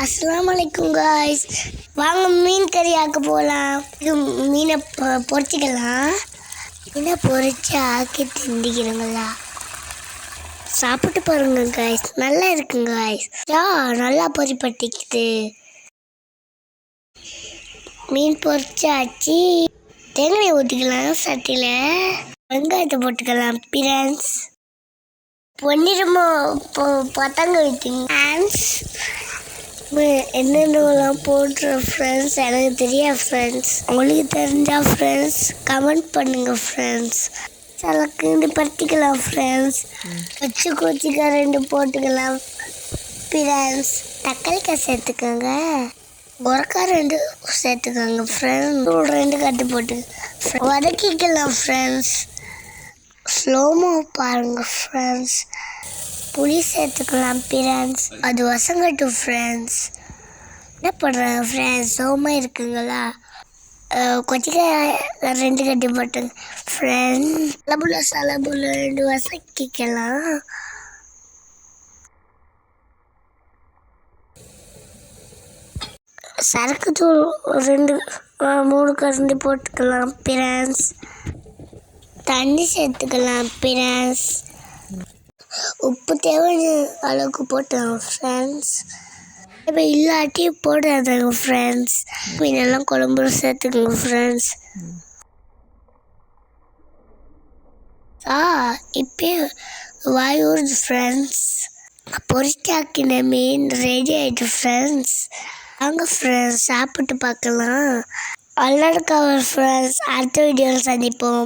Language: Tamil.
அஸ்ஸலாமு அலைக்கும் காய்ஸ். வாங்க மீன் கறி ஆக்க போகலாம். மீனை பொரிச்சிக்கலாம். மீனை பொரிச்சு ஆக்கி திண்டிக்கிறோங்களா, சாப்பிட்டு பாருங்க காய்ஸ், நல்லா இருக்குங்க காய்ஸ். நல்லா பொரிப்பட்டிக்குது. மீன் பொரிச்சாச்சு. தேங்காய் ஊற்றிக்கலாம். சட்டியில் வெங்காயத்தை போட்டுக்கலாம். பிரான்ஸ் பொன்னிறமாக பத்தங்க வைக்குங்க ஃப்ரெண்ட்ஸ். என்னென்னலாம் போடுற ஃப்ரெண்ட்ஸ் எனக்கு தெரியாது ஃப்ரெண்ட்ஸ். உங்களுக்கு தெரிஞ்சா ஃப்ரெண்ட்ஸ் கமெண்ட் பண்ணுங்கள் ஃப்ரெண்ட்ஸ். சலக்குன்னு பறிச்சிக்கலாம் ஃப்ரெண்ட்ஸ். வச்சு கோச்சிக்காய் 2 போட்டுக்கலாம் ஃப்ரெண்ட்ஸ். தக்காளிக்காய் சேர்த்துக்கோங்க. உரக்காய் 2 சேர்த்துக்கோங்க ஃப்ரெண்ட்ஸ். 2 கட்டு போட்டு வதக்கிக்கலாம் ஃப்ரெண்ட்ஸ். ஸ்லோமோ பாருங்கள் ஃப்ரெண்ட்ஸ். புளி சேர்த்துக்கலாம் ஃப்ரெண்ட்ஸ். அது வசங்கட்டும் ஃப்ரெண்ட்ஸ். என்ன பண்ணுறாங்க ஃப்ரெண்ட்ஸ், சோமாக இருக்குங்களா? கொச்சிக்காய் 2 கட்டி போட்டுங்க ஃப்ரெண்ட்ஸ். சலபுல 2 வசக்கிக்கலாம். சரக்கு தூள் 3 கரண்டி போட்டுக்கலாம் ஃப்ரெண்ட்ஸ். தண்ணி சேர்த்துக்கலாம் ஃப்ரெண்ட்ஸ். உப்பு தேவையான அளவுக்கு போட்டுக்கலாம் ஃப்ரெண்ட்ஸ். இப்போ இல்லாட்டி போடாதாங்க ஃப்ரெண்ட்ஸ். மீனெல்லாம் குழம்புல சேர்த்துக்கோங்க ஃப்ரெண்ட்ஸ். இப்போ வாய் ஊறுது ஃப்ரெண்ட்ஸ். பொரிச்சாக்கின மீன் ரெடி ஆகிட்டு ஃப்ரெண்ட்ஸ். வாங்க ஃப்ரெண்ட்ஸ் சாப்பிட்டு பார்க்கலாம். அல்லாட கவர் ஃப்ரெண்ட்ஸ். அடுத்த வீடியோவில் சந்திப்போம்.